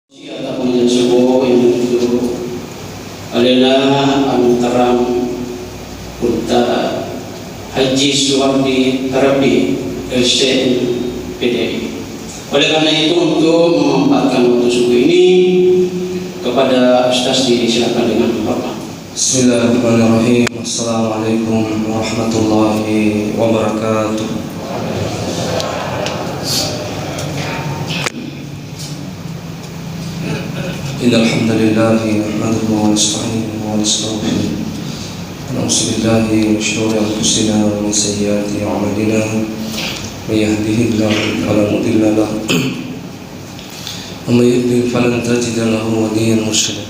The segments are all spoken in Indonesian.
Siapa punya subuh yang itu adalah antara kita haji suwardi terapi LCN PDI. Oleh karena itu untuk memanfaatkan waktu subuh ini kepada Ustaz disilakan dengan hormat. Bismillahirrahmanirrahim. Assalamualaikum warahmatullahi wabarakatuh. Innal hamdalillah nahmaduhu wa nasta'inuhu wa nastaghfiruh. Na'udzu billahi min shururi anfusina wa min sayyiati a'malina. May yahdihillahu fala mudilla lahu wa may yudlil falan tajida lahu waliyyan murshida.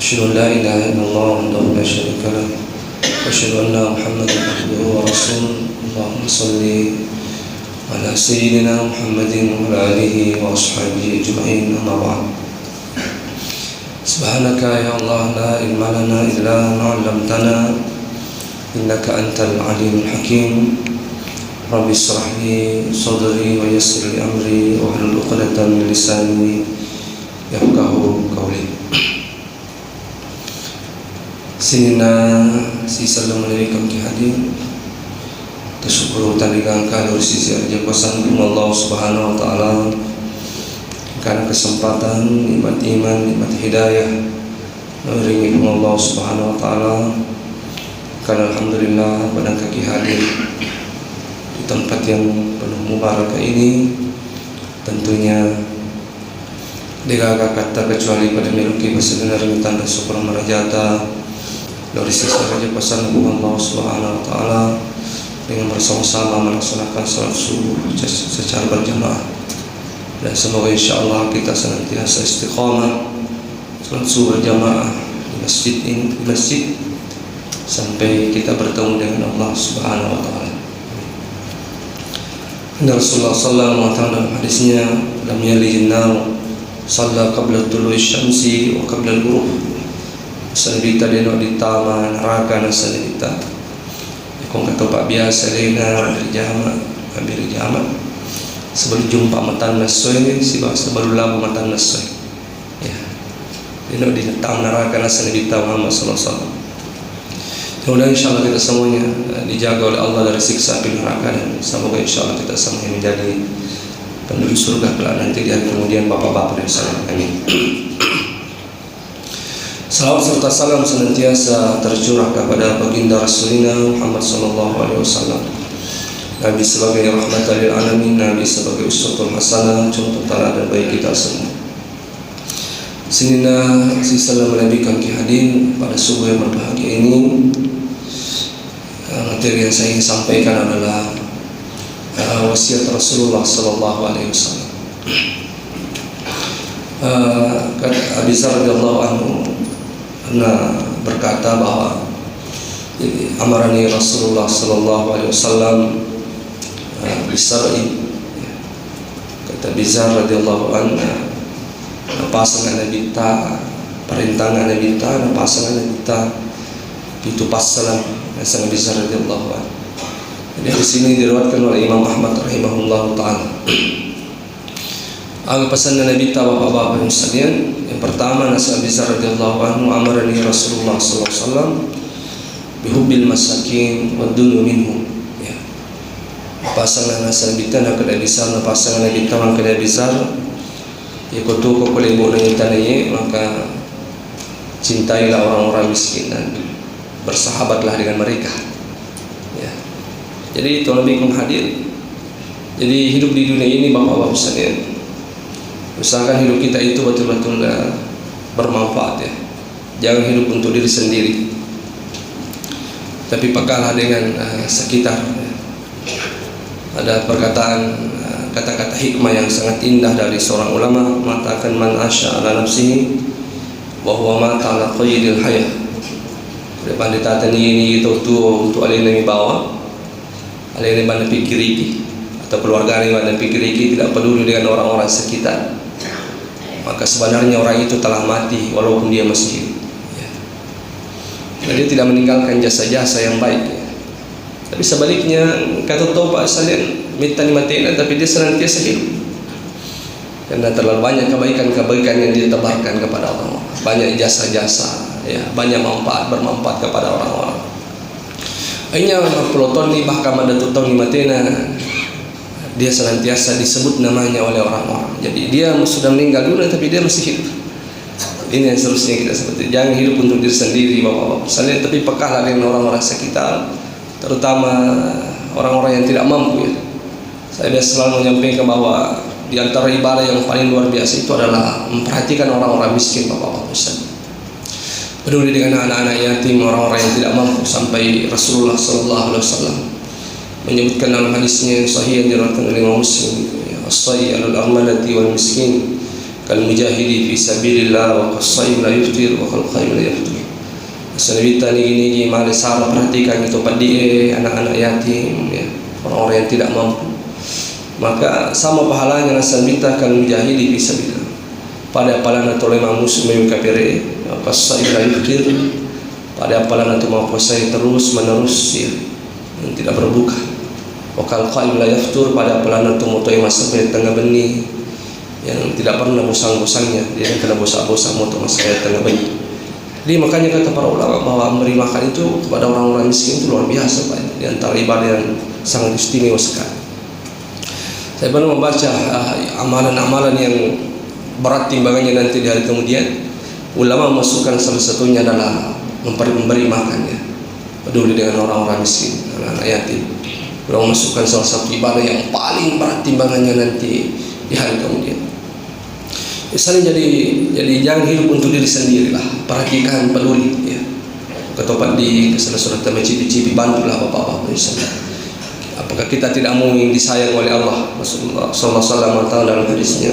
Asyhadu an la ilaha illallah wahdahu la syarika lahu wa asyhadu anna Muhammadan abduhu wa rasuluh. Allahumma shalli ala sayyidina Muhammadin wa ala alihi wa ashabihi ajma'in. Amma ba'd. Subhanaka ya Allah la ilma lana illa ma 'allamtana innaka antal alimul hakim. Rabbi shrah li sadri wa yassir li amri wa hlul 'uqdatam min lisani yafqahu qawli. Sinina si sallam alaikum ki hadir tasyukuru taligang kalur sisi aja kosan Allah subhanahu wa ta'ala karena kesempatan, nikmat iman, nikmat hidayah mengiringi Allah subhanahu wa ta'ala. Karena alhamdulillah pada kaki hadir di tempat yang penuh mubarakah ini, tentunya tidak kata kecuali pada miluki besebenar tanda syukur merajata dari sisi raja pesan Allah subhanahu wa ta'ala dengan bersama-sama melaksanakan salat subuh secara berjamaah. Dan semoga insyaAllah kita senantiasa istiqamah salat subuh berjamaah di masjid ini, di masjid sampai kita bertemu dengan Allah subhanahu wa ta'ala. Rasulullah sallallahu alaihi wasallam dalam hadisnya, lam yalijin nar salla qabla tulu'i syamsi wa qabla al-ghurub. Sanabita deno di taman neraka nasanabita. Kung kata pak biasa lena dari jama, ambil jama. Sebelum jumpa matan nasoy, sebelum labu matan nasoy. Ya. Deno di taman neraka nasanabita Muhammad sallallahu alaihi wasallam. Mudah-mudahan insyaallah kita semuanya dijaga oleh Allah dari siksa api neraka, dan semoga insyaallah kita semuanya menjadi penduduk surga kelak nanti di hari kemudian bapak-bapak dan salam. Amin. Salawat serta salam senantiasa tercurah kepada baginda Rasulina Muhammad sallallahu alaihi wasallam. Nabi sebagai rahmatan lil alamin, Nabi sebagai uswatun hasanah, contoh teladan bagi kita semua. Sinina si salam Nabi kaki hadir pada subuh yang berbahagia ini. Materi yang saya ingin sampaikan adalah wasiat Rasulullah sallallahu alaihi wasallam. Abi Dzar radhiyallahu anhu berkata bahwa amarani Rasulullah sallallahu alaihi wasallam bisar'i. Kata Abi Dzar radhiyallahu anhu, pasangan Nabi ta perintangan Nabi ta pasangan Nabi ta itu pasalan sang Abi Dzar radhiyallahu anhu. Jadi di sini diriwayatkan oleh Imam Ahmad rahimahullahu taala. Pesan Nabi ta bapak-bapak sekalian, yang pertama nasi Abi Dzar radhiyallahu anhu amarani Rasulullah sallallahu alaihi wasallam bihubbil masakin wa dunu minhum. Ya. Pasangan nasi Nabi ta nak Abi Dzar, pasangan Nabi ta nak Abi Dzar ikut ko koleh bo nang tanaye, maka cintailah orang-orang miskin dan bersahabatlah dengan mereka. Ya. Jadi itu Nabi hadir. Jadi hidup di dunia ini bapak-bapak sekalian, usahakan hidup kita itu betul-betul bermanfaat, ya. Jangan hidup untuk diri sendiri, tapi pekallah dengan sekitar. Ada perkataan kata-kata hikmah yang sangat indah dari seorang ulama mengatakan, man asya ala nafsihi wa huwa mata ala qaydil hayah. Depan ditatan ini itu untuk alih nami bawa, alih nami mana pikiriki atau keluarga nami mana pikiriki, tidak peduli dengan orang-orang sekitar. Maka sebenarnya orang itu telah mati walaupun dia masih hidup, ya. Dia tidak meninggalkan jasa-jasa yang baik, ya. Tapi sebaliknya kata toba sekalian minta ni mati, tapi dia senantiasa hidup. karena terlalu banyak kebaikan-kebaikan yang ditebarkan kepada orang-orang, banyak jasa-jasa, ya, banyak bermanfaat kepada orang-orang. Akhirnya peloton ni bahkan ada tutong ni matena, dia senantiasa disebut namanya oleh orang-orang. Jadi dia sudah meninggal dunia tapi dia masih hidup. Ini yang seharusnya kita seperti, jangan hidup untuk diri sendiri bapak-bapak sekalian, tapi pekahlah dengan orang-orang sekitar, terutama orang-orang yang tidak mampu, ya. Saya biasa selalu menyampaikan bahwa di antara ibadah yang paling luar biasa itu adalah memperhatikan orang-orang miskin bapak-bapak sekalian. Peduli dengan anak-anak yatim, orang-orang yang tidak mampu, sampai Rasulullah SAW menyebutkan dalam hadisnya yang sahih yang diriwayatkan oleh Imam Muslim, as-sayyi al-armalati wal miskin kal mujahidi fi sabilillah wa qas-sayyim la yuftir wa kal qaim la yaftur. Sanabita ni mari sara perhatikan itu padi anak-anak yatim, ya, orang-orang yang tidak mampu, maka sama pahalanya sanabita kal mujahidi fi sabilillah. Pada apalan atau lima muslim kafir, qas-sayyim la yuftir, pada apalan atau mau puasa terus menerus, ya, yang tidak berbuka. Wa kal qaim la yaftur, pada apalan atau mau sampai tengah benih yang tidak pernah bosan-bosannya, dia kena bosan-bosan moto masa tengah bayi. Jadi makanya kata para ulama bahwa memberi makan itu kepada orang-orang miskin itu luar biasa Pak, di antara ibadah yang sangat istimewa sekali. Saya pernah membaca amalan-amalan yang berat timbangannya nanti di hari kemudian. Ulama memasukkan salah satunya adalah memberi makannya, peduli dengan orang-orang miskin, anak-anak yatim. Ulama memasukkan salah satu ibadah yang paling berat timbangannya nanti di hari kemudian. Misalnya jadi jangan hidup untuk diri sendiri lah, perhatikan, peduli, ya. Ketupat di surat cipi-cipi, bantulah bapak-bapak misalnya. Apakah kita tidak mau disayang oleh Allah? Rasulullah sallallahu alaihi wasallam dalam hadisnya,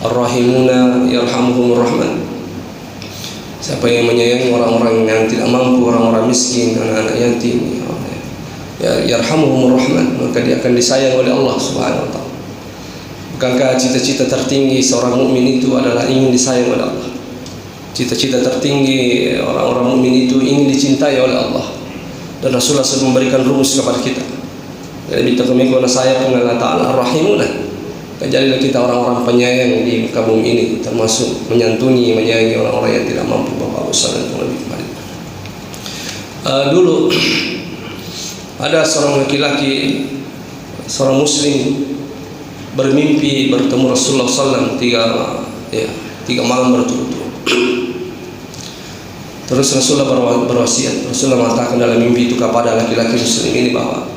ar-rahimuna yarhamuhumur rahman. Siapa yang menyayangi orang-orang yang tidak mampu, orang-orang miskin, anak-anak yatim, ya yarhamuhumur rahman, maka dia akan disayang oleh Allah Subhanahu wa taala. Bukankah cita-cita tertinggi seorang mukmin itu adalah ingin disayang oleh Allah? Cita-cita tertinggi orang-orang mukmin itu ingin dicintai oleh Allah. Dan Rasulullah sudah memberikan rumus kepada kita. Jadi kita kena saya Allah Ta'ala rahimuna. Jadilah kita orang-orang penyayang di muka bumi ini, termasuk menyantuni, menyayangi orang-orang yang tidak mampu. Bapak Ustaz dan lebih kembali. Dulu ada seorang laki-laki, seorang muslim, bermimpi bertemu Rasulullah SAW tiga malam berturut-turut. Terus Rasulullah berwasiat. Rasulullah mengatakan dalam mimpi itu kepada laki-laki muslim ini bahwa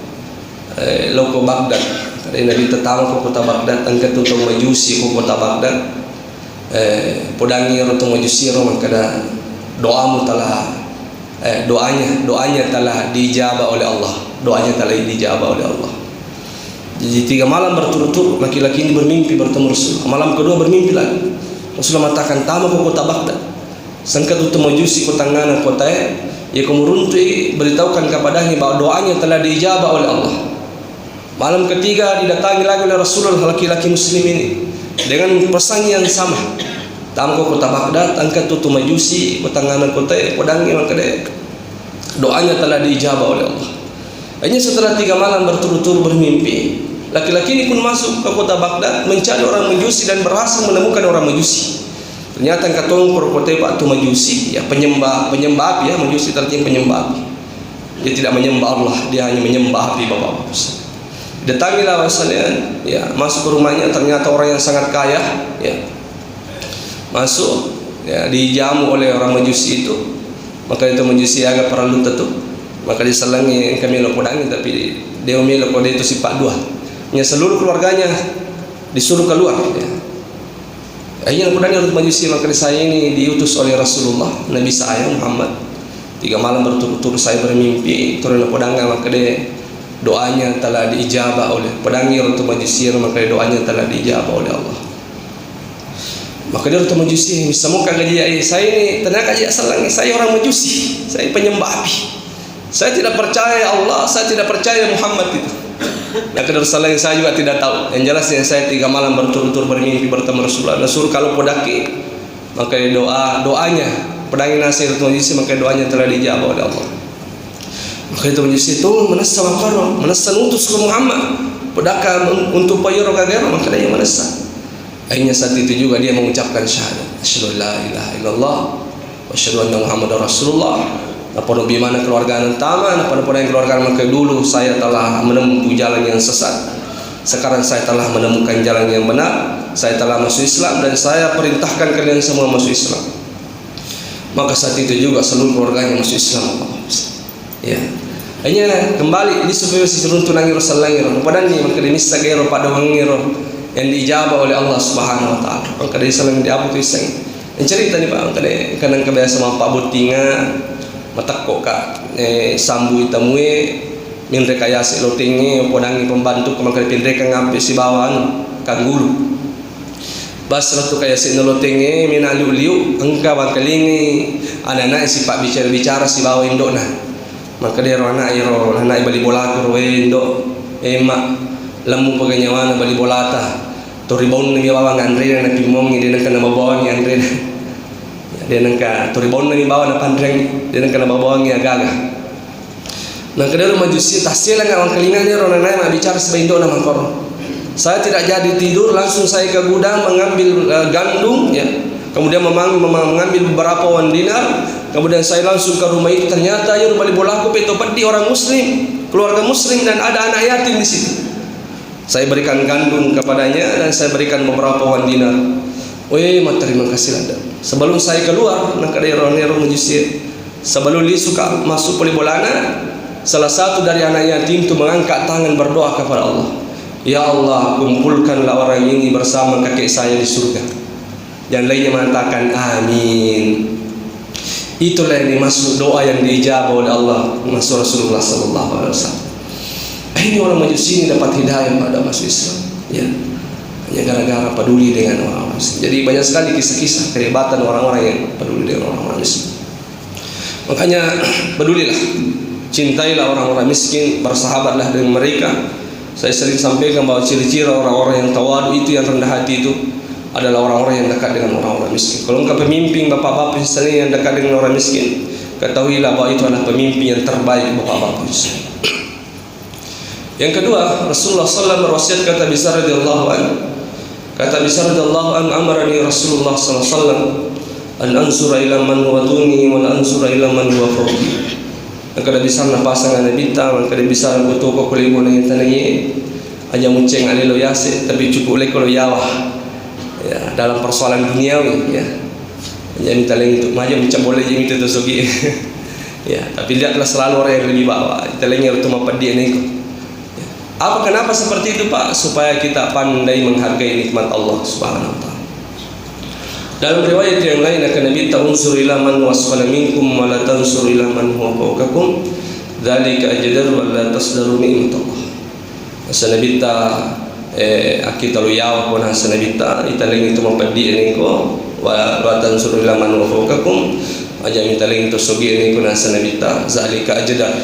lo ke Baghdad, karena Nabi tetama ke kota Baghdad, angkat untuk majusi ke kota Baghdad, podangi untuk majusi ro, maka doamu telah doanya telah dijabah oleh Allah, doanya telah dijabah oleh Allah. Jadi 3 malam berturut-turut laki-laki ini bermimpi bertemu Rasul. Malam kedua bermimpi lagi. Rasulullah mengatakan tamu ke kota Baghdad. Sangkat untuk majusi kota ngana kota ya kemuruntui beritahukan kepadanya bahwa doanya telah diijabah oleh Allah. Malam ketiga didatangi lagi oleh Rasulullah laki-laki muslim ini dengan pesan yang sama. Tamu ke kota Baghdad, angkat untuk majusi kota ngana kota podangi, maka doanya telah diijabah oleh Allah. Hanya setelah 3 malam berturut-turut bermimpi, laki-laki ini pun masuk ke kota Baghdad mencari orang Majusi dan berhasil menemukan orang Majusi. Ternyata katong perkotai Pak tu Majusi, ya penyembah api, ya Majusi artinya penyembah api. Dia tidak menyembah Allah, dia hanya menyembah api bapak-bapak. Datangilah wasalian, ya masuk ke rumahnya, ternyata orang yang sangat kaya, ya masuk, ya dijamu oleh orang Majusi itu. Maka itu Majusi agak perlu tutup. Maka diselangi kami lo podangi, tapi dia memilih kode itu sifat dua. Nya seluruh keluarganya disuruh keluar. Ya. Akhirnya podangi untuk majusi, maka saya ini diutus oleh Rasulullah Nabi saya Muhammad. 3 malam berturut-turut saya bermimpi turun podangi, maka dia doanya telah diijabah oleh podangi untuk majusi, maka doanya telah diijabah oleh Allah. Maka dia untuk majusi semoga gaji saya ini tenaga aja selangi, saya orang majusi, saya penyembah api. Saya tidak percaya Allah, saya tidak percaya Muhammad itu. Nah, kedua yang saya juga tidak tahu. Yang jelas yang saya 3 malam berturut-turut bermimpi bertemu Rasulullah. Rasul kalau podaki, maka doanya pedangi nasir itu majusi, maka doanya telah dijawab oleh Allah. Maka itu majusi itu menasa makaro, menasa utus ke Muhammad. Podaka untuk payoro kagama, maka dia menasa. Akhirnya saat itu juga dia mengucapkan syahadat, asyhadu la ilaha illallah wa asyhadu anna muhammadar rasulullah. Apa bagaimana keluarga taman, apa yang keluarga maka dulu saya telah menempuh jalan yang sesat. Sekarang saya telah menemukan jalan yang benar. Saya telah masuk Islam dan saya perintahkan kalian semua masuk Islam. Maka saat itu juga seluruh keluarganya masuk Islam. Ya. Hanya kembali di supaya si runtuh nangiro salangiro. Padahal ni maka ini sagero pada wangiro yang diijabah oleh Allah Subhanahu wa taala. Maka dari salam diabu tu iseng. Yang cerita ni Pak, kadang kebiasa sama Pak Butinga matakko ka sambu itamue min rekayasa lotinge podangi pembantu kemangkali pinreka ngampe si bawan kanggulu. Bas ratu kaya si nolotenge min aliu-liu engka bangkalingi anak-anak si Pak bicara si bawa indok nah. Maka dia anak bali bola ko indo emak lemu paganyawana bali bolata to ribon ni bawa ngandre na pimong ni kana babawan ni andre dia nangka to ribon ni bawa na pandreng dia kana babawan ni agaga nang kada majusi tahsilan ngawang kalingan ni rona na bicara sa indo na mangkor. Saya tidak jadi tidur, langsung saya ke gudang mengambil gandum ya. Kemudian mengambil beberapa wan dinar. Kemudian saya langsung ke rumah itu, ternyata ya balik bolaku petopat di orang muslim, keluarga muslim dan ada anak yatim di situ. Saya berikan gandum kepadanya dan saya berikan beberapa wan dinar. Weh, terima kasih Anda. Sebelum saya keluar, nak ada orang menjusir. Sebelum dia suka masuk polibolana, salah satu dari anak yatim itu mengangkat tangan berdoa kepada Allah. Ya Allah, kumpulkanlah orang ini bersama kakek saya di surga. Yang lainnya mengatakan amin. Itulah yang dimaksud doa yang diijabah oleh Allah, masuk Rasulullah sallallahu alaihi wasallam. Ini orang Majusi ini dapat hidayah pada masuk Islam. Ya. Hanya gara-gara peduli dengan orang-orang Muslim. Jadi banyak sekali kisah-kisah kehebatan orang-orang yang peduli dengan orang-orang Muslim. Makanya pedulilah, cintailah orang-orang miskin, bersahabatlah dengan mereka. Saya sering sampaikan bahwa ciri-ciri orang-orang yang tawadu itu, yang rendah hati itu adalah orang-orang yang dekat dengan orang-orang miskin. Kalau engkau pemimpin bapak-bapak misalnya yang dekat dengan orang miskin, ketahuilah bahwa itu adalah pemimpin yang terbaik bapak-bapak. Yang kedua, Rasulullah SAW berwasiat kata Bisar radhiyallahu anhu. Kata Bisar radhiyallahu anhu, amarani Rasulullah SAW an ansura ila man huwa duni wa la ansura ila man huwa fawqi. Kada bisa na pasangan na bintang, kada bisa na buto ko kulibo na yung tanay aja munceng alilo yase, tapi cukup le kalau yawa ya, dalam persoalan duniawi ya. Aja minta lagi untuk maju macam boleh je minta tosogi ya, tapi lihatlah selalu orang yang lebih bawah. Kita lagi harus mapadi ini. Ya. Apa kenapa seperti itu Pak? Supaya kita pandai menghargai nikmat Allah Subhanahu wa taala. Dalam riwayat yang lain akan Nabi ta'unsur ila man wasfala minkum wa la tansur ila man huwa fawqakum dzalika ajdaru wa la tasdaru ni'matallah. Asa Nabi ta akita lu yawa ko na sa Nabi ta italing itu mapadi ini ko wa la tansur ila man huwa fawqakum aja mitaling itu sogi ini ko na sa Nabi ta dzalika ajdar.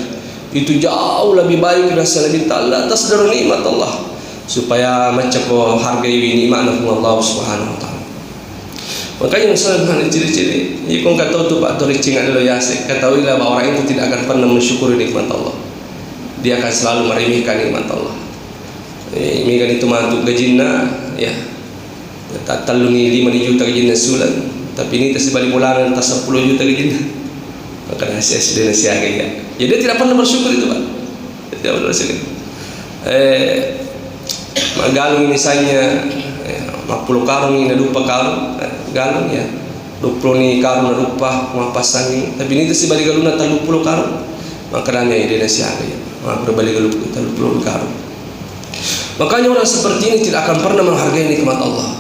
Itu jauh lebih baik na sa Nabi ta la tasdaru ni'matallah, supaya macam ko hargai nikmat Allah Subhanahu wa taala. Makanya misalnya bukan ciri-ciri. Ia kau kata tu Pak Tori cingat lo yasik. Ketahuilah bahwa orang itu tidak akan pernah mensyukuri nikmat Allah. Dia akan selalu meremehkan nikmat Allah. Ini kan itu mantuk gajinna, ya. Tak talungi 5 juta gajinna sulan. Tapi ini tak sebalik bulan tak 10 juta gajinna. Maka nasihat sudah nasihat ya. Jadi dia tidak pernah bersyukur itu Pak. Dia tidak pernah bersyukur. Magalung misalnya 50 karung ini lupa karung galung ya 20 ni karung lupa mapasang ini, tapi ini si balik galuna 30 karung maka nanya dia nasihat ya maka berbalik galuna 30 karung. Makanya orang seperti ini tidak akan pernah menghargai nikmat Allah.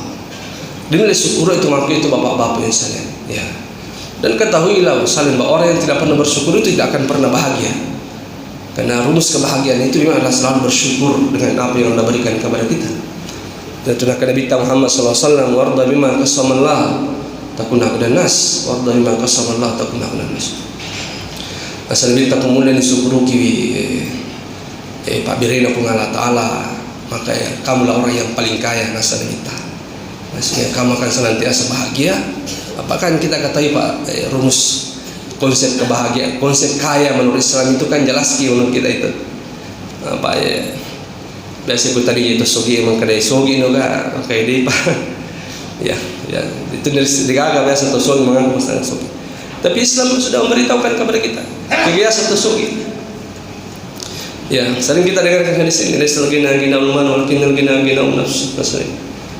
Dinilai syukur itu maka itu bapak-bapak yang saleh ya. Dan ketahuilah saleh bahwa orang yang tidak pernah bersyukur itu tidak akan pernah bahagia. Karena rumus kebahagiaan itu memang adalah selalu bersyukur dengan apa yang Allah berikan kepada kita. Dan tunahkan Nabi Muhammad SAW, warda bima qasamallah takun aqdan nas, warda bima qasamallah takun aqdan nas. Asal Nabi tak kemudian disukuruki Pak Birena pun Allah Ta'ala, maka ya, kamulah orang yang paling kaya nasal kita. Maksudnya kamu akan senantiasa bahagia. Apakah kita katakan Pak rumus konsep kebahagiaan, konsep kaya menurut Islam itu kan jelas menurut kita itu. Apa ya? Biasa ko tadi itu sogi emang kada sogi no ga kay di pa Ya, itu dari gagal biasa tosogi mengaku masalah sogi. Tapi Islam sudah memberitahukan kepada kita kegiatan tosogi. Ya, sering kita dengarkan hadis ini, "Laisal ghina ghinaul mal walakinnal ghina ghinaun nafs."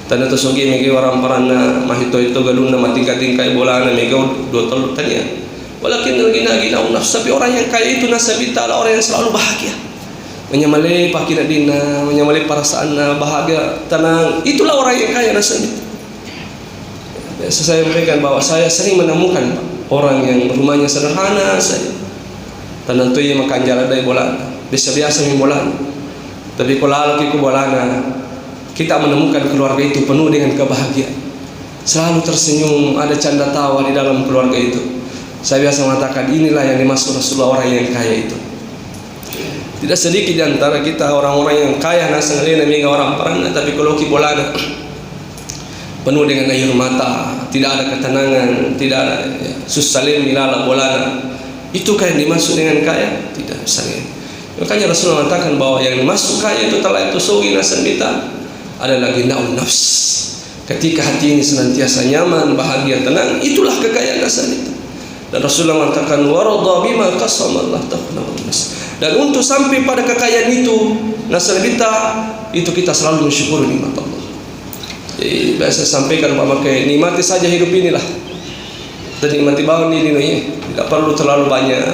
Tanda tosogi megi orang parana mahito itu galuna matingka-tingkai bolana mega dua telur tanya. Walakinnal ghina ghinaun nafs. Tapi orang yang kaya itu nasabita adalah orang yang selalu bahagia. Menyamale pakina dina, menyamale perasaanna bahagia, tenang. Itulah orang yang kaya nasabita. Saya sampaikan bahwa saya sering menemukan orang yang rumahnya sederhana saja. Tanah tu ia makan jalan dari bola, biasa-biasa min bola. Tapi kalau kita bolana, kita menemukan keluarga itu penuh dengan kebahagiaan. Selalu tersenyum, ada canda tawa di dalam keluarga itu. Saya biasa mengatakan inilah yang dimaksud Rasulullah orang yang kaya itu. Tidak sedikit di antara kita orang-orang yang kaya nasa ngalina mega orang perana, tapi kalau kita bolana penuh dengan air mata, tidak ada ketenangan, tidak ada susalim milala bolana. Itu yang dimaksud dengan kaya? Tidak, sayang. Makanya Rasulullah mengatakan bahwa yang dimaksud kaya itu telah itu sogi nasan bita adalah ginaun nafs. Ketika hati ini senantiasa nyaman, bahagia, tenang, itulah kekayaan nasan itu. Dan Rasulullah mengatakan waradha bima qasamallahu ta'ala. Dan untuk sampai pada kekayaan itu nasan bita, itu kita selalu bersyukur nikmat Allah. Jadi biasa sampaikan memakai nikmati saja hidup inilah. Dan nikmati bangun ini tidak perlu terlalu banyak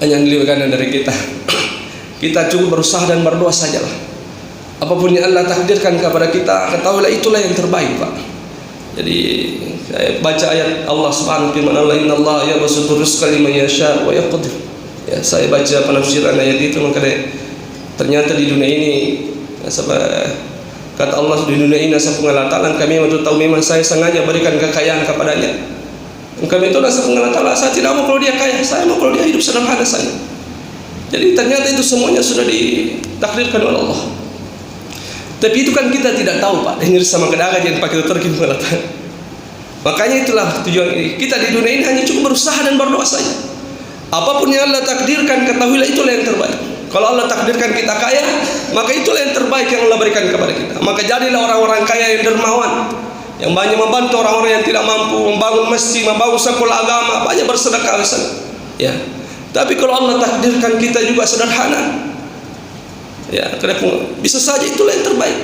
yang dilihatkan dari kita. Kita cukup berusaha dan berdoa sajalah. Apapun yang Allah takdirkan kepada kita, ketahuilah itulah yang terbaik, Pak. Jadi saya baca ayat Allah Subhanahu wa taala, "Innallaha yabsutur rizqa liman yasha wa yaqdir." Ya, saya baca penafsiran ayat itu, maka ternyata di dunia ini kata Allah di dunia ini nasa pengalatalan kami untuk tahu memang saya sengaja berikan kekayaan kepadanya. Kami itu nasa pengalatalan, saya tidak mau kalau dia kaya, saya mau kalau dia hidup sederhana saja. Jadi ternyata itu semuanya sudah ditakdirkan oleh Allah. Tapi itu kan kita tidak tahu, Pak. Ini sama kedagang yang pakai terkin pengalatalan. Makanya itulah tujuan ini. Kita di dunia ini hanya cukup berusaha dan berdoa saja. Apapun yang Allah takdirkan, ketahuilah itulah yang terbaik. Kalau Allah takdirkan kita kaya, maka itulah yang terbaik yang Allah berikan kepada kita. Maka jadilah orang-orang kaya yang dermawan, yang banyak membantu orang-orang yang tidak mampu, membangun masjid, membangun sekolah agama, banyak bersedekah sana. Ya. Tapi kalau Allah takdirkan kita juga sederhana, ya, bisa saja itulah yang terbaik.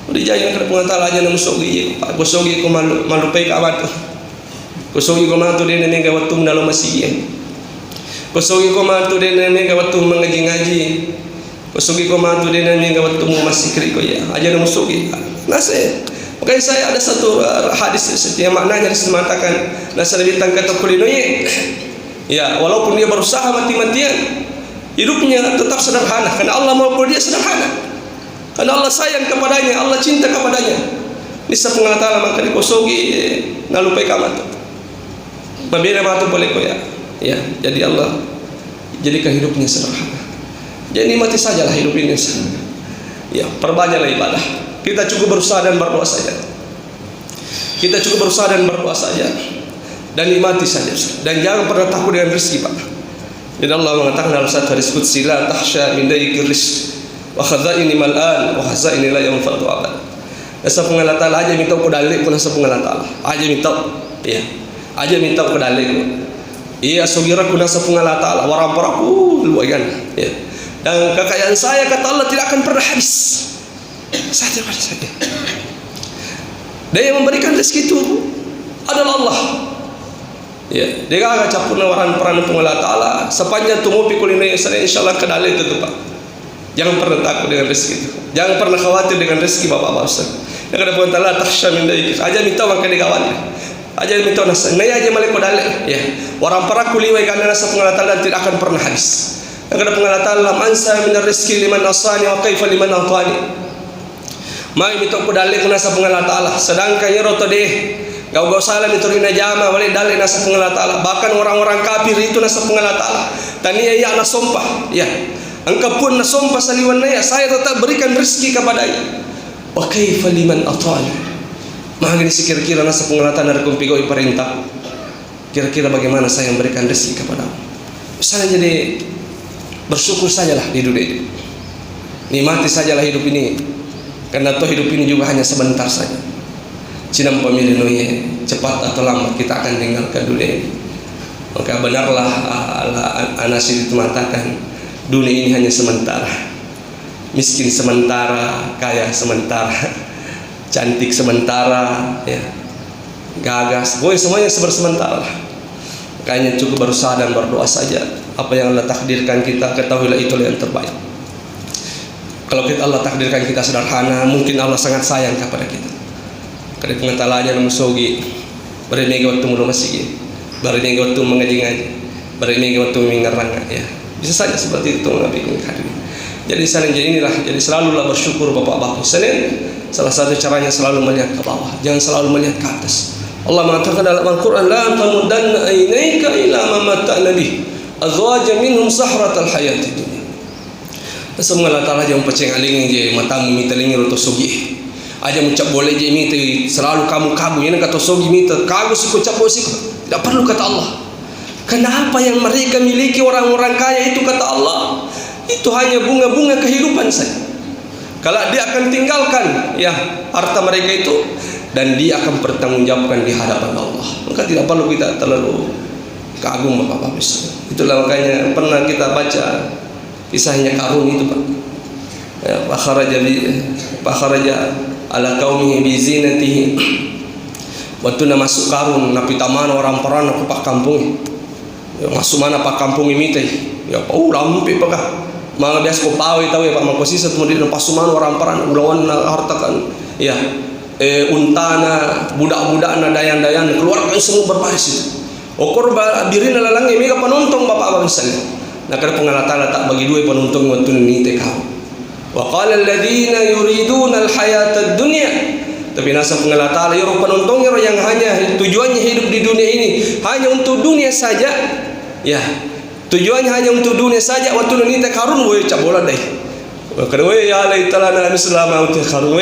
Udah jangan kena pengatala aja nang sogi, Pak sogi ko malupay ka amat. Ko sogi ko mantu din ni gawat tum nalo masigi. Kosogi ko mantu din ni gawat tum mengaji-ngaji. Kosogi ko mantu din ni gawat tum masikri ko ya. Aja nang sogi. Nase. Makanya saya ada satu hadis yang maknanya disematakan nasa lebitang kata kulinoye. Ya, walaupun dia berusaha mati-matian, hidupnya tetap sederhana karena Allah mau dia sederhana. Karena Allah sayang kepadanya, Allah cinta kepadanya. Nisa pengatala maka dikosogi nalupai kamat. Mabira matu boleh ko ya. Ya, jadi Allah jadikan hidupnya sederhana. Jadi nikmati sajalah hidup ini. Ya, perbanyaklah ibadah. Kita cukup berusaha dan berdoa saja. Kita cukup berusaha dan berdoa saja. Dan nikmati saja. Dan jangan pernah takut dengan rezeki, Pak. Jadi Allah mengatakan dalam satu hadis qudsi, la tahsya min dayyikir rizq wa khazaini mal'an wa khazaini la yanfadu abad. Asa pengalatan aja minta ko dalik ko nasa pengalatan. Aja minta. Ya. Aja minta ko dalik. Iya sogira ko nasa pengalatan. Warang-warang luayan. Ya. Dan kekayaan saya kata Allah tidak akan pernah habis. Saja pada saya. Dan yang memberikan rezeki itu adalah Allah. Ya, dia agak capurna waran peran pengelola taala sepanjang tumupi kulina insyaallah kedale itu Pak. Jangan pernah takut dengan rezeki itu. Jangan pernah khawatir dengan rezeki Bapak-bapak Ustaz. Yang ada pun taala tahsya min daik. Aja minta maka digawan. Aja minta nas. Nai aja malik kodale ya. Waran para kuliwai kana nasa pengelola taala tidak akan pernah habis. Yang ada pengelola taala mansa min rezeki liman asani wa kaifa liman atani. Mai minta kodale kuna sa pengelola taala sedangkan ya roto deh gau-gau salam itu rina jama boleh dalil nasa pengelola taala. Bahkan orang-orang kafir itu nasa pengelola taala. Tania ya anak sompah ya. Engkau pun nasompah saliwan ya. Saya tetap berikan rezeki kepadanya. Wa kaifa liman ata'ani. Mahagini si kira-kira nasa pengelola taala dari kumpigoi perintah. Kira-kira bagaimana saya memberikan rezeki kepadamu. Saya jadi bersyukur sajalah di dunia ini. Nikmati sajalah hidup ini. Karena toh hidup ini juga hanya sebentar saja. Cinam pemilih cepat atau lambat kita akan tinggalkan dunia ini. Maka benarlah Anasir itu mengatakan dunia ini hanya sementara. Miskin sementara, kaya sementara, cantik sementara, ya, gagas, semuanya sementara. Makanya cukup berusaha dan berdoa saja. Apa yang Allah takdirkan kita, ketahuilah itulah yang terbaik. Kalau Allah takdirkan kita sederhana, mungkin Allah sangat sayang kepada kita. Kada pengetahuannya musogi, bari mega waktu mulu masih, bari mega waktu mengaji-ngaji, bari mega waktu mengerang, ya. Bisa saja seperti itu mengambil hadirin. Jadi inilah, jadi selalulah bersyukur bapak-bapak sekalian. Salah satu caranya selalu melihat ke bawah, jangan selalu melihat ke atas. Allah mengatakan dalam Al-Quran, la tamuddanna aynayka ila ma matta'na bih azwajan minhum sahratal hayatid dunya. Semua Allah Ta'ala jangan peceng aling je matamu mitalingi roto sogi. Aja mencap boleh je mita selalu kamu ini kata sogi mita kagu siku cap siku. Tidak perlu kata Allah. Kenapa yang mereka miliki orang-orang kaya itu kata Allah? Itu hanya bunga-bunga kehidupan saja. Kalau dia akan tinggalkan ya harta mereka itu dan dia akan bertanggungjawabkan di hadapan Allah. Maka tidak perlu kita terlalu kagum bapak-bapak. Itulah makanya pernah kita baca kisahnya Qarun itu Pak. Ya, Pak kharaja ala qaumihi bi zinatihi. Waktu nak masuk Qarun napi taman orang peran aku pak kampung. Ya, masuk mana pak kampung ini teh? Ya lampi pakah. Mga biasa ko pawi tahu ya Pak Makosi satu di pasuman orang peran ulawan harta kan. Ya. Untana budak-budak dayan-dayan keluarkan semua berbaris itu. Okor diri lalangi mega penonton bapak-bapak misalnya. Nah kada pengalatan tak bagi dua penonton waktu ni teh kau. Wa qala alladziina yuriduna al-hayata ad-dunya. Tapi nasa pengalatan ya penonton yang hanya tujuannya hidup di dunia ini hanya untuk dunia saja. Ya. Tujuannya hanya untuk dunia saja. Waktu ni teh karun boy cabola deh. Kedua ya laitala na Islam auti karun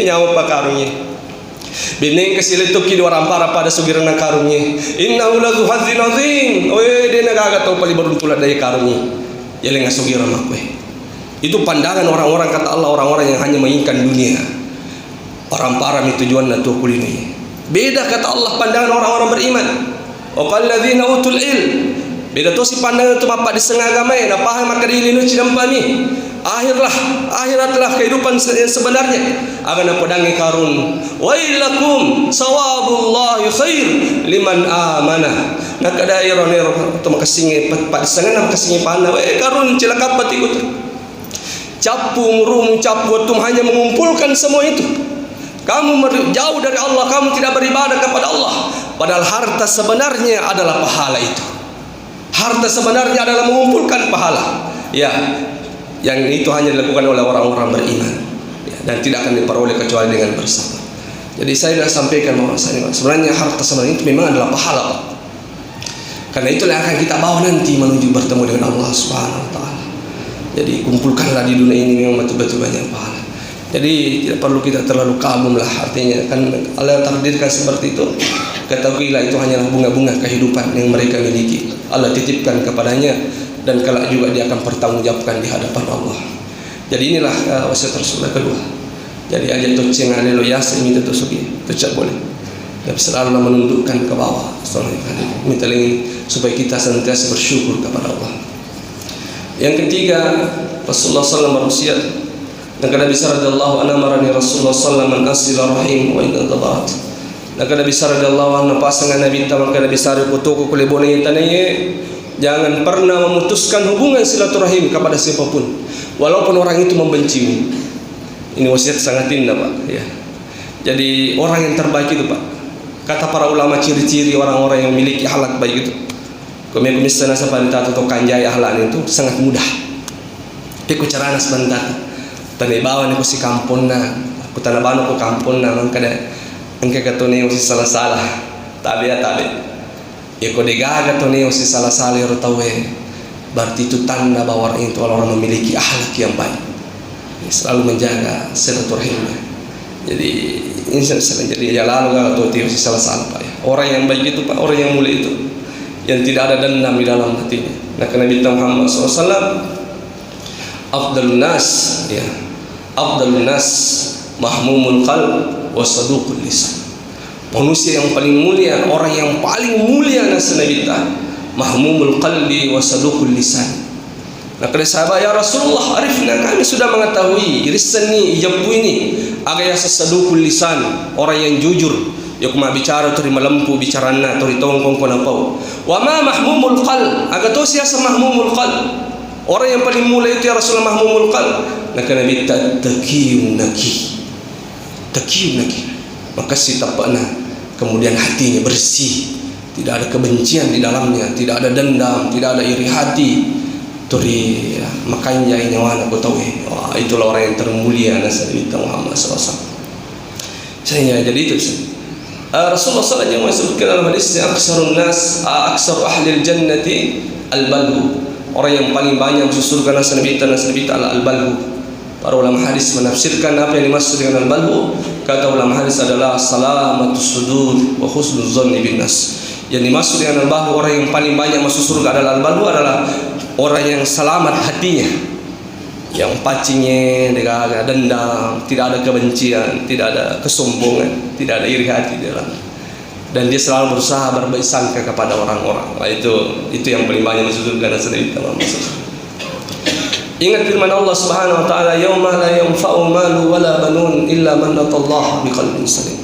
nyawa pak karunnya. Bining kesilituk ki orang para pada sugirana karunnya. Innahu la zuhadzin azim. Dia nagaga tau pali beruntulat dari karunnya. Yale ngasugira makwe. Itu pandangan orang-orang kata Allah, orang-orang yang hanya menginginkan dunia. Orang para mi tujuan na tu kulini. Beda kata Allah pandangan orang-orang beriman. Wa qalladzina utul ilm. Beda tu si pandangan tu bapak di setengah agama na paham maka dilinu cidampa ni. Akhiratlah kehidupan yang sebenarnya. Akan pedangi karun. Wailakum sawabullahi khair liman amana. Nak ada iron tu makasingi pat setengah makasingi pana. Karun cilaka pat ikut. Capu murum capu tu hanya mengumpulkan semua itu. Kamu jauh dari Allah, kamu tidak beribadah kepada Allah. Padahal harta sebenarnya adalah pahala itu. Harta sebenarnya adalah mengumpulkan pahala. Ya, yang itu hanya dilakukan oleh orang-orang beriman. Ya, dan tidak akan diperoleh kecuali dengan bersabar. Jadi saya sudah sampaikan bahwa sebenarnya harta sebenarnya itu memang adalah pahala, Pak. Karena itulah yang akan kita bawa nanti menuju bertemu dengan Allah Subhanahu Wa Taala. Jadi kumpulkanlah di dunia ini memang betul-betul banyak pahala. Jadi tidak perlu kita terlalu kagum lah, artinya kan Allah takdirkan seperti itu. Ketahuilah itu hanyalah bunga-bunga kehidupan yang mereka miliki. Allah titipkan kepadanya dan kelak juga dia akan bertanggungjawabkan di hadapan Allah. Jadi inilah wasiat Rasulullah kedua. Jadi aja tu ceng ale lo yas minta tu sugi, tu cak boleh. Dan selalu menundukkan ke bawah. Minta lagi supaya kita senantiasa bersyukur kepada Allah. Yang ketiga, Rasulullah SAW berwasiat. Dan kada bisa radhiyallahu anhu marani Rasulullah sallallahu alaihi wasallam asila rahim wa inna tabat. Dan kada bisa radhiyallahu anhu pasangan Nabi ta kada bisa kutuku kule boleh tanaye jangan pernah memutuskan hubungan silaturahim kepada siapapun walaupun orang itu membencimu. Ini wasiat sangat indah, Pak, ya. Jadi orang yang terbaik itu, Pak. Kata para ulama ciri-ciri orang-orang yang memiliki akhlak baik itu. Kumisana sebentar atau kanjai akhlak itu sangat mudah. Piku carana sebentar. Tani bawa ni ko si kampon na ko tanabano ko kampon na man kada angke katone si salah-salah tabi ya ko degaga tone si salah-salah ro tawe berarti itu tanda bahwa orang itu orang memiliki akhlak yang baik, selalu menjaga silaturahimnya. Jadi insyaallah jadi ya lalu kalau tuh si salah-salah, Pak, ya. Orang yang baik itu, Pak, orang yang mulia itu yang tidak ada dendam di dalam hatinya. Nah, Nabi Muhammad SAW afdalun nas, ya, afdalun nas mahmumul qalb wa saduqul lisan. manusia yang paling mulia, orang yang paling mulia nasa Nabi ta mahmumul qalbi wa saduqul lisan. Nah kata sahabat, ya Rasulullah, arifna, kami sudah mengetahui irisan ni ijabku ini agak sasadukul lisan, orang yang jujur, ya kuma bicara terima lempu bicarana tori tongkong kona pau. Wa ma mahmumul qalb, agak to siasa mahmumul qalb, orang yang paling mulia itu ya Rasulullah mahmumul qalb. Nah kata Nabi takiyun naki, maka si tapana kemudian hatinya bersih, tidak ada kebencian di dalamnya, tidak ada dendam, tidak ada iri hati. Turi makanya ini wana aku tahu. Wah, itulah orang yang termulia Nabi Muhammad SAW. Saya jadi itu. Rasulullah SAW yang disebutkan dalam hadisnya, aksarul ahli jannati al-balhu. Orang yang paling banyak masuk surga Nabi al-balhu. Para ulama hadis menafsirkan apa yang dimaksud dengan al-balhu. Kata ulama hadis adalah salamatus sudur wa husnul zanni bin nas. Yang dimaksud dengan al-balhu, orang yang paling banyak masuk surga adalah al-balhu, adalah orang yang selamat hatinya, yang pacingnya tidak ada dendam, tidak ada kebencian, tidak ada kesombongan, tidak ada iri hati di dalam, dan dia selalu berusaha berbaik sangka kepada orang-orang. Nah, itu yang paling banyak masuk surga Nabi Muhammad SAW. Ingat firman Allah Subhanahu wa taala, yauma la yanfa'u malu wala banun illa man atallaha biqalbin salim.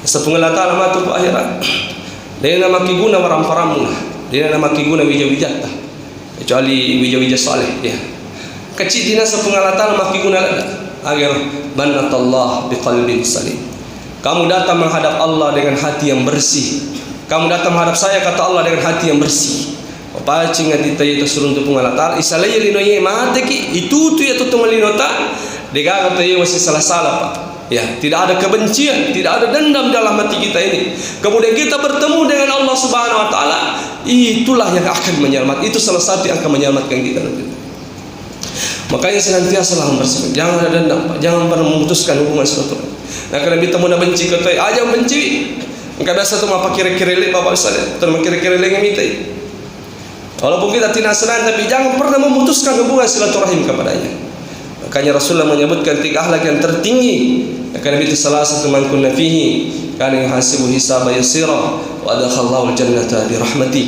Sepengala taala matu akhirat. Dia nama kiguna maramparamu, dia nama kiguna wija-wijata, kecuali wija-wija saleh ya. Kecil dina sepengala taala makiguna agar banatallah biqalbin salim. Kamu datang menghadap Allah dengan hati yang bersih. Kamu datang menghadap saya, kata Allah, dengan hati yang bersih. Pacing ati tayi to surun tu pengala taala isalaya linoye mate ki itu tu ya tu melinota dega tayi wasi salah-salah Pak. Ya, tidak ada kebencian, tidak ada dendam dalam hati kita ini. Kemudian kita bertemu dengan Allah Subhanahu wa taala, itulah yang akan menyelamatkan. Itu salah satu yang akan menyelamatkan kita nanti. Makanya senantiasa lah bersama. Jangan ada dendam, Pak. Jangan pernah memutuskan hubungan silaturahmi. Nah, kalau kita mau benci ke tay, aja benci. Engkau biasa tu mau kira-kira Bapak Ustaz, terus kira-kira ngemitai. Walaupun kita tidak senang, tapi jangan pernah memutuskan hubungan silaturahim kepadanya. Makanya Rasulullah menyebutkan 3 akhlak yang tertinggi. Karena itu salah satu man kunna fihi kana yuhasibu hisaba yasira wa adkhalallahu aljannata bi rahmati.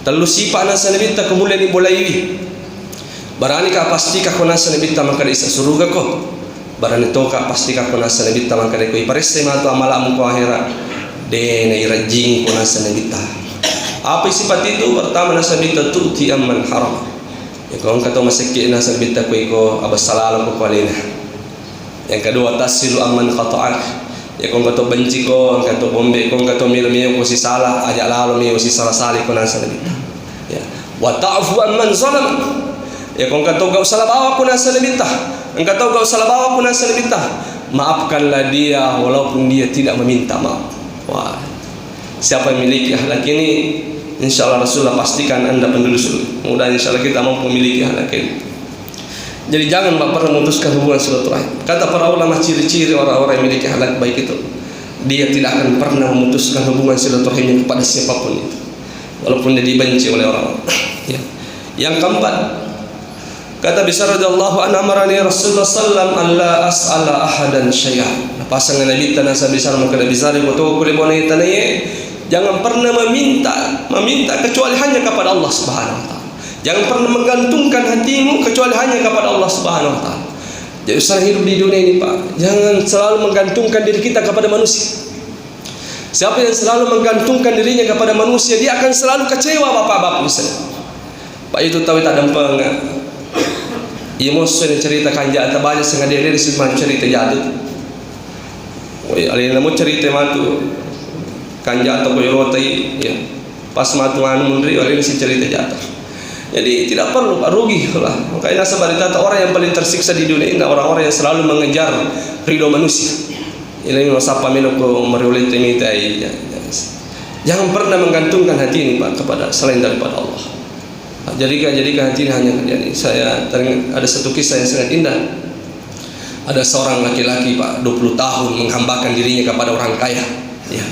Telu sifat nasa nabi ta kemuliaan bolaiwi. Barani ka pastika kona nasa nabi ta maka isa surga ko. Barani to ka pastika kona nasa nabi ta maka ko iparesse ma to amalamu ko akhirat. De na irajing kona nasa nabi ta. Apa sifat itu? Pertama nasa nabi ta tu'ti amman haram. Ya kau kata masih nasa nabi ta ko abasalala ko kalina. Yang kedua tasilu amman qata'ak. Ya kung kato benci ko, kato bombe, kung kato milo ko si salah, ajak lalu miyo si salah sali ko nasa nabi. Ya. Wa ta'fu amman zalam. Ya kung kato gau salah bawa ko nasa nabi. Engkau tahu gau salah bawa ko nasa nabi. Maafkanlah dia walaupun dia tidak meminta maaf. Wah. Siapa yang memiliki akhlak ini, insyaallah Rasulullah pastikan Anda penduduk surga. Mudah insyaallah kita mampu memiliki akhlak ini. Jadi jangan pernah memutuskan hubungan silaturahim. Kata para ulama ciri-ciri orang-orang yang memiliki akhlak baik itu, dia tidak akan pernah memutuskan hubungan silaturahimnya kepada siapapun itu, walaupun dia dibenci oleh orang-orang. Ya. Yang keempat, kata Bisar radhiyallahu anhu, amarani Rasulullah sallam an la as'ala ahadan syai'an. Pasangan Nabi tanah Bisar maka Bisar betul kulit bonai tanahnya, jangan pernah meminta kecuali hanya kepada Allah Subhanahu wa taala. Jangan pernah menggantungkan hatimu kecuali hanya kepada Allah Subhanahu wa taala. Jadi usaha hidup di dunia ini, Pak, jangan selalu menggantungkan diri kita kepada manusia. Siapa yang selalu menggantungkan dirinya kepada manusia, dia akan selalu kecewa Bapak-bapak misalnya. Pak itu tahu tak dempeng. Ia musuh cerita kanja atau banyak sengaja dia simpan cerita jatuh. Oi, alina mau cerita matu kanja atau koyrotai ya. Pas matu anu mundri alina si cerita jatuh. Jadi tidak perlu Pak, rugi lah. Makanya sabar kata orang yang paling tersiksa di dunia ini orang-orang yang selalu mengejar ridho manusia. Ini sapa menoko merulite mitai. Jangan pernah menggantungkan hati ini Pak kepada selain daripada Allah. Jadikan hati ini hanya jadi. Saya teringat ada satu kisah yang sangat indah. Ada seorang laki-laki Pak 20 tahun menghambakan dirinya kepada orang kaya. Ya.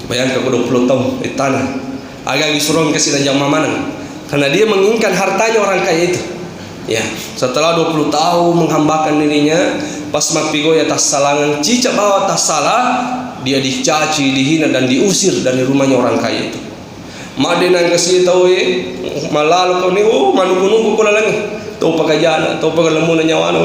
Bayangkan 20 tahun di tanah. Agak disuruh kasih dan jam mamanan. Karena dia menginginkan hartanya orang kaya itu. Ya, setelah 20 tahun menghambakan dirinya, pas mapigo ya tas salangan cicak bawa tas salah, dia dicaci, dihina dan diusir dari rumahnya orang kaya itu. Made nang kasih tahu malalo ko ni manunggu ko lang to pagajana to pagalamuna nyawana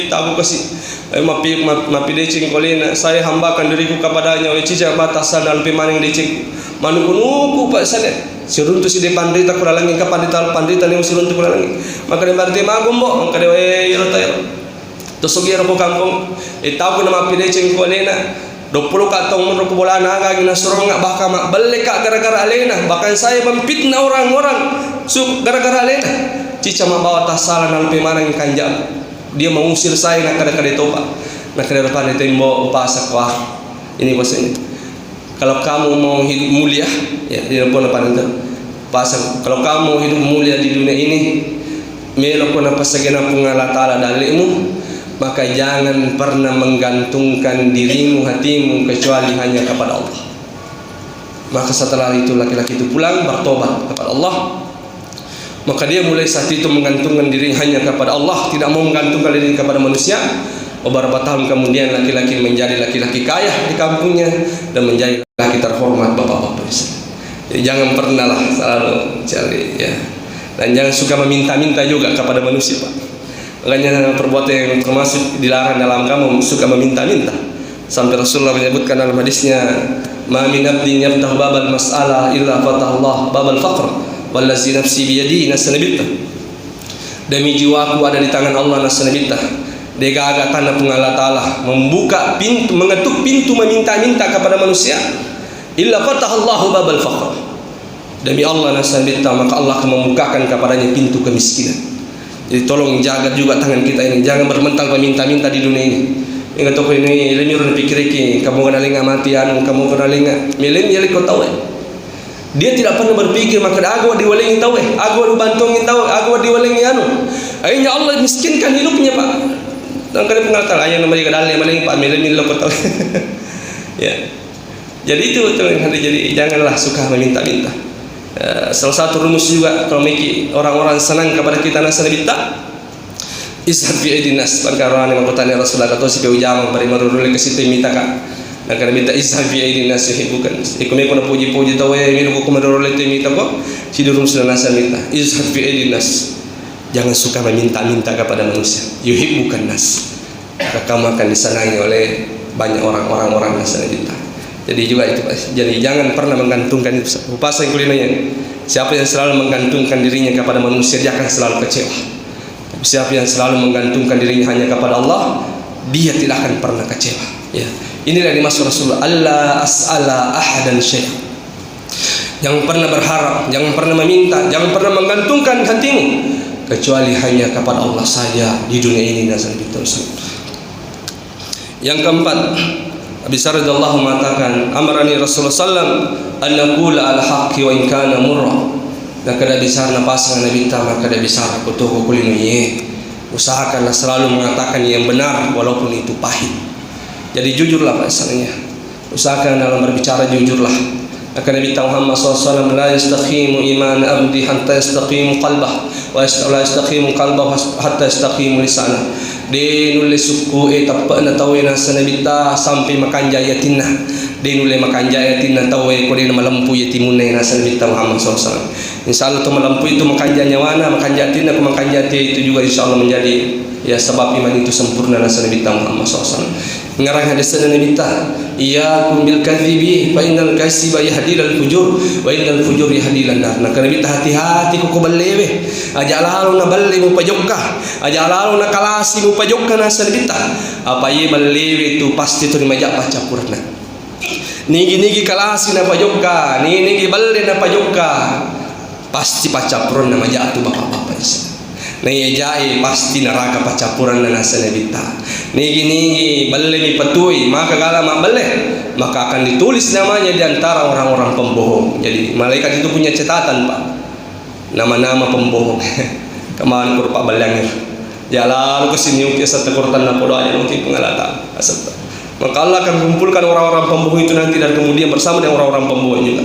tago kasi mapi decing kolena saya hambakan diriku kepadanya cicak batasan alpi maning decing manunggu pa sana siruntu si de pandita kuralangin ka pandita ni siruntu kuralangin maka de barte magumbo maka de yero to sogero ko kampung tago na mapi decing kolena 20 katong menurut bola naga gina surong nga baka balik ka gara-gara alena bahkan saya memfitnah orang-orang gara-gara alena cica membawa tasalan alpi manang kanjang dia mengusir saya nak kada-kada topa nak kada-kada tembo pasak wah ini bahasanya kalau kamu mau hidup mulia ya dia pun apa nanti pasak kalau kamu mau hidup mulia di dunia ini melo pun apa sagena pungala taala dalimu maka jangan pernah menggantungkan dirimu, hatimu kecuali hanya kepada Allah. Maka setelah itu laki-laki itu pulang bertobat kepada Allah. Maka dia mulai saat itu menggantungkan diri hanya kepada Allah, tidak mau menggantungkan diri kepada manusia. Beberapa tahun kemudian laki-laki menjadi laki-laki kaya di kampungnya dan menjadi laki terhormat bapak-bapak. Jadi jangan pernah lah selalu cari ya. Dan jangan suka meminta-minta juga kepada manusia, Pak. Makanya perbuatan yang termasuk dilarang dalam kamu suka meminta-minta. Sampai Rasulullah menyebutkan dalam hadisnya, "Ma min abdin yaftahu babal mas'alah illa fataha Allah babal faqr, wallazi nafsi bi yadihi nasanabita." Demi jiwaku ada di tangan Allah nasanabita. Degaga tanah pengala taala membuka pintu, mengetuk pintu meminta-minta kepada manusia. Illa fataha Allah babal faqr. Demi Allah nasanabita maka Allah akan membukakan kepadanya pintu kemiskinan. Jadi tolong jaga juga tangan kita ini, jangan bermental meminta-minta di dunia ini. Ingat toko ini, lenyuran pikir iki, kamu kena linga mati anu, kamu kena linga, milen yali kau tahu. Dia tidak pernah berpikir maka aku diwalengi tahu, aku dibantungin tahu, aku diwalengi anu. Akhirnya Allah miskinkan hidupnya Pak. Dan kada pengatal ayah nama dia kadal maling Pak milen lo kau tahu. Ya. Jadi itu yang harus jadi janganlah suka meminta-minta. Salah satu rumus juga kalau orang-orang senang kepada kita nasanabita izhad fi aidin nas perkara ni makutani Rasulullah kata si ujang bari marurule ke situ minta ka nak kada minta izhad fi aidin nas bukan ikumi ko na puji-puji tawe minu ko marurule te minta ko si rumus nasanabita izhad fi aidin nas jangan suka meminta-minta kepada manusia yuhibbukan nas maka kamu akan disenangi oleh banyak orang-orang nasanabita. Jadi juga itu Pak. Jadi jangan pernah menggantungkan itu. Upasa kulinanya. Siapa yang selalu menggantungkan dirinya kepada manusia dia akan selalu kecewa. Siapa yang selalu menggantungkan dirinya hanya kepada Allah, dia tidak akan pernah kecewa. Ya. Inilah dimaksud Rasulullah. Allah as'ala ahadan syai'. Jangan pernah berharap, jangan pernah meminta, jangan pernah menggantungkan hatimu kecuali hanya kepada Allah saja di dunia ini dan seterusnya. Yang keempat, Abi Sa'd radhiyallahu mengatakan, "Amarani Rasulullah sallam an naqula al-haqqi wa in kana murra." Dan kada bisa napasang Nabi ta maka kada bisa aku tuh kulino ye. Usahakanlah selalu mengatakan yang benar walaupun itu pahit. Jadi jujurlah Pak istilahnya. Usahakan dalam berbicara jujurlah. Akan Nabi Muhammad SAW la yastaqimu iman abdi hatta yastaqimu qalbah wa la yastaqimu qalbah hatta yastaqimu lisanah. Dia nulis suku tapak na tahu na sanabita sampai makan jayatina. Dia nulis makan jayatina tahu ko dia malampu yatimun na sanabita Muhammad SAW. Insyaallah tu malampu itu makan janyawana makan jayatina ko makan jati itu juga insyaallah menjadi ya sebab iman itu sempurna na sanabita Muhammad SAW. Ngarang hadis sanabita iyyakum bil kadzibi fa innal kadziba yahdi al fujur wa innal fujur yahdi lan nar. Nak nabi hati-hati ko balewe aja lalu na balle mo pajokka aja lalu na kalasi mo pajokka na sanabita apa ye balewe itu pasti tu majak pacapurna nigi kalasi na pajokka nigi balle na pajokka pasti pacapurna majak tu bapak-bapak isa Naya jai pasti neraka pacapuran na nasa nabita. Nigi balle mi patui maka kala balle maka akan ditulis namanya di antara orang-orang pembohong. Jadi malaikat itu punya catatan Pak. Nama-nama pembohong. Kemahan kurpa balangir. Jalan ke sini ukir satu kurtan na podo aja ukir pengalatan. Asal. Maka Allah akan kumpulkan orang-orang pembohong itu nanti dan kemudian bersama dengan orang-orang pembohong juga.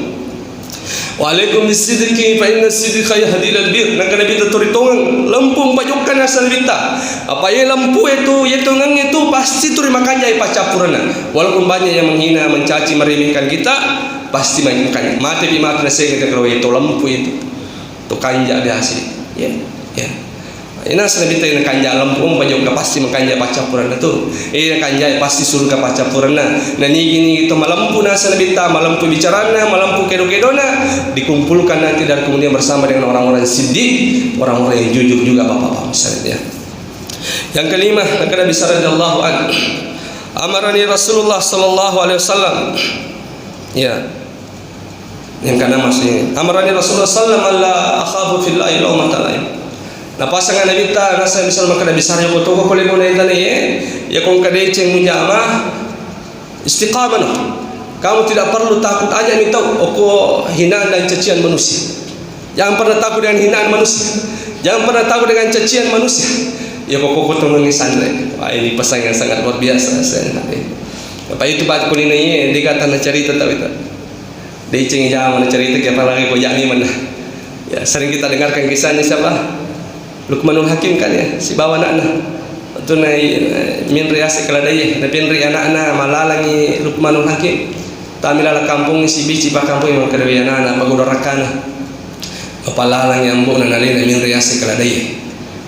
Wa alaikum bisidqi fa inna sidqa yahdi ilal bir. Nak Nabi turitong lempung pajukan asal bita. Apa ye lampu itu itu pasti terima kanjai pacapurana. Walaupun banyak yang menghina, mencaci, meremehkan kita, pasti makan. Mati bi mati nasi kita kalau itu lampu itu. Tu kanja dia hasil. Ya. Ya. Ina selain kita yang kanja lempung pajukan pasti makanja pacapurana tu. Kanja pasti surga pacapurana. Nah ni itu malampu nasa bita, malampu bicarana, malampu kedo-kedona dikumpulkan nanti dan kemudian bersama dengan orang-orang siddiq, orang-orang yang jujur juga bapak-bapak misalnya. Yang kelima, Nabi sallallahu alaihi amarani Rasulullah sallallahu alaihi wasallam. Ya. Yang keenam maksudnya, amarani Rasulullah sallallahu alaihi wasallam alla akhafu fillahi lawmata laim. Na pasangan Nabi ta nasa misal maka Nabi sarya ko to ko le mo na itani ya kung kadeceng mo jama istiqamah no. Kamu tidak perlu takut aja nih tahu oko hinaan dan cacian manusia. Jangan pernah takut dengan hinaan manusia. Jangan pernah takut dengan cacian manusia. Ya pokok ko tong sandre. Wah ini pesan yang sangat luar biasa saya. Apa itu Pak kunin ini dikata na cerita tahu itu. Deceng jama na cerita ke apalagi ko jami mana. Ya sering kita dengarkan kisahnya siapa? Luqmanul Hakim kan ya, si bawa anak-anak itu min riasa keladai tapi ri anak-anak malalangi Luqmanul Hakim tamilala kampung si bici pa kampung yang kedewi anak-anak pagudorakana apalalang yang bu nanalina min riasa keladai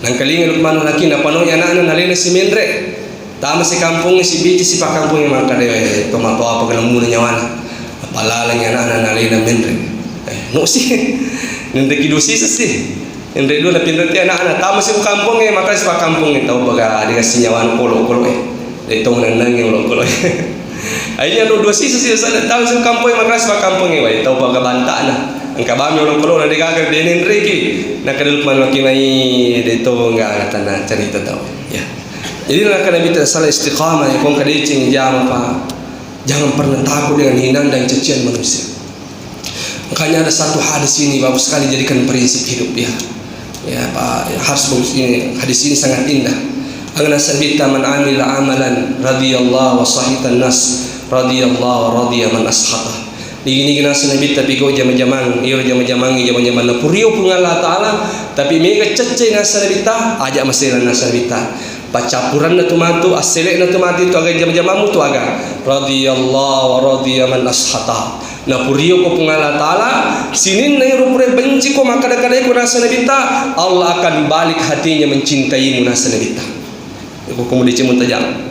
nang kalingi Luqmanul Hakim napano anak-anak nalina si minre tama si kampung si bici si pa kampung yang kedewi pamapawa pagalamuna nyawana apalalang anak-anak nalina minre no sih nende kidosi sih Indri dulu na pinreti anak-anak tama si kampung maka si kampung tahu baga dikasih nyawan kolo-kolo itu menang yang kolo akhirnya dua sisi sana tahu si kampung maka si kampung tahu baga banta na ang kabami kolo na dikagar din Indri ki nakaduluk man makinai dito nga na cerita tahu ya jadi nak Nabi salah istiqamah kung kadicing jama pa jangan pernah takut dengan hinaan dan cacian manusia. Makanya ada satu hadis ini bagus sekali jadikan prinsip hidup ya. Ya Pak, harus bagus ini. Hadis ini sangat indah. Agna sabita man amila amalan radhiyallahu wa sahitan nas radhiyallahu radhiya man ashata. Ini kena senabi tapi kau jama-jamang, iyo jama-jamang na puriyo pun Allah Taala tapi mega cece na sanabita aja masira na sanabita. Pacapuran na tumatu asile na tumati tu agak jama-jamamu tu agak radhiyallahu radhiya man ashata. Na puriyo ko pun Allah Ta'ala sinin na irupure benci ko makadakadai ko nasa nabita Allah akan balik hatinya mencintaimu nasa nabita ko kemudian muntajam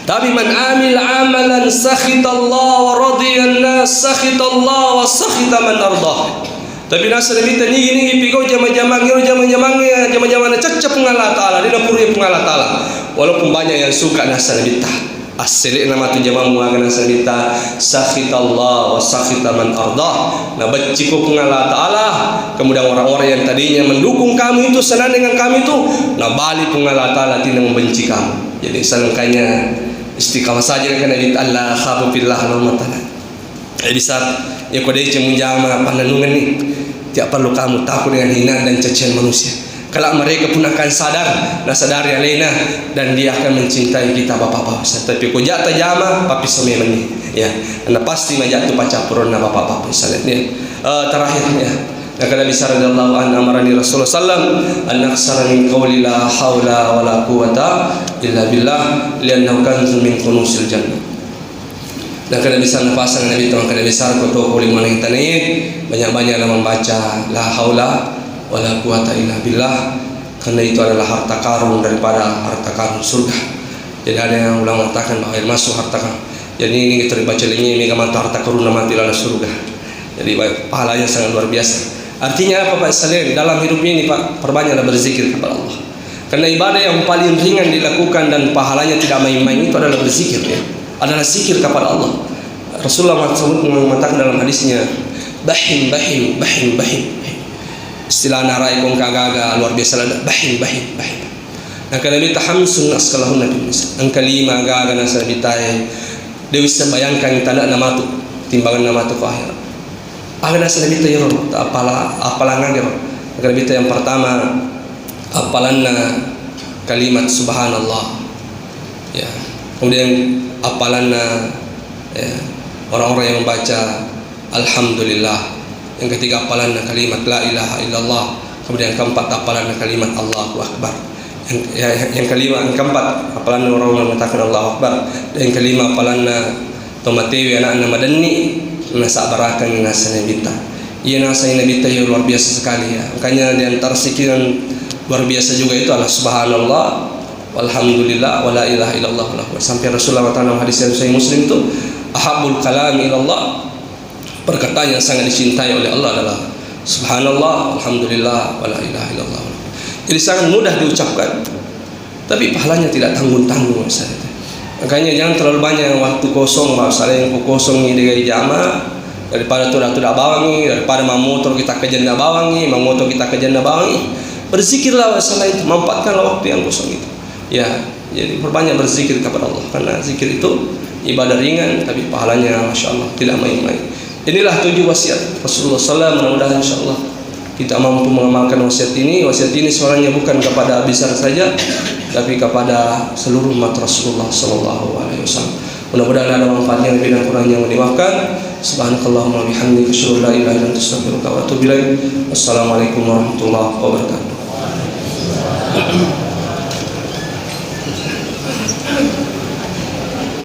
tapi man amil amalan sakhitallah wa radiyan nas sakhitallah wa sakhita man ardah tapi nasa nabita ni pigo jama-jamang na cacap pun Allah Ta'ala dina puriyo pun Allah Ta'ala walaupun banyak yang suka nasa nabita asli nama tu jamaah muagan sabita sakhitallah wa sakhita man ardah na benci ko kung Allah Taala kemudian orang-orang yang tadinya mendukung kamu itu senang dengan kamu itu na balik kung Allah Taala tidak membenci kamu jadi selengkapnya istiqamah saja kan Allah khafu fillah laumatan jadi saat ya kode menjama pandangan ni tidak perlu kamu takut dengan hinaan dan cacian manusia. Kalau mereka pun akan sadar, sadari alena dan dia akan mencintai kita bapak-bapak. Tapi ko jata jama papi somemani. Ya, anda pasti majatu pacapuron na bapak-bapak misalnya. Terakhir ya. Nabi sallallahu alaihi amarani Rasulullah sallam an aksara min qawli la haula wala quwata illa billah liannahu kanzun min kunusil jannah. Dan Nabi sallallahu pasang Nabi tuan Nabi sallallahu ko to mana kita ni banyak-banyaklah membaca la haula wala quwata illa billah karena itu adalah harta karun daripada harta karun surga. Jadi ada yang ulama mengatakan bahwa masuk harta karun. Jadi ini kita dibaca lagi ini kamanta harta karun mati dalam surga. Jadi pahalanya sangat luar biasa. Artinya apa Pak sekalian dalam hidup ini Pak perbanyaklah berzikir kepada Allah. Karena ibadah yang paling ringan dilakukan dan pahalanya tidak main-main itu adalah berzikir ya. Adalah zikir kepada Allah. Rasulullah mengatakan dalam hadisnya bahim istilah narai kong kagaga luar biasa lah bahim Ang kalimi tahamsun askalahun nabi ang kalima agaga nasa bitay dewi sa bayangkan tanda na matu timbangan na matu ko akhirat aga nasa nabita yun apalangan yun ang kalibita yang pertama apalan na kalimat subhanallah ya kemudian apalan na orang-orang yang membaca alhamdulillah Yang ketiga hafalan kalimat la ilaha illallah. Kemudian yang keempat hafalan kalimat Allahu Akbar. Yang keempat hafalan orang yang mengatakan Allahu Akbar. Dan yang kelima hafalan tomatewi anak madani nasa barakan nasa nabita. Ia nasa nabita yang luar biasa sekali ya. Makanya di antara zikir yang luar biasa juga itu adalah subhanallah walhamdulillah wala ilaha illallah wallahu akbar. Sampai Rasulullah dalam hadis yang Sahih Muslim itu ahabul kalam ilallah, perkataan yang sangat dicintai oleh Allah adalah subhanallah alhamdulillah wala ilaha illallah. Jadi sangat mudah diucapkan, tapi pahalanya tidak tanggung-tanggung. Makanya jangan terlalu banyak waktu kosong, masalah yang kosong ini dengan jamaah, daripada tidak bawangi, daripada motor kita ke janda bawangi, motor kita ke janda bawangi. Berzikirlah masalah itu, manfaatkanlah waktu yang kosong itu. Ya, jadi perbanyak berzikir kepada Allah, karena zikir itu ibadah ringan tapi pahalanya masya Allah tidak main-main. Inilah 7 wasiat Rasulullah SAW. Mudah-mudahan insya Allah kita mampu mengamalkan wasiat ini. Wasiat ini sebenarnya bukan kepada besar saja, tapi kepada seluruh umat Rasulullah SAW. Mudah-mudahan ada manfaatnya, lebih dan kurangnya dimaafkan. Subhanakallahumma bihamdika asyhadu an la ilaha illa anta astaghfiruka wa atubu ilaik. Wassalamualaikum warahmatullahi wabarakatuh.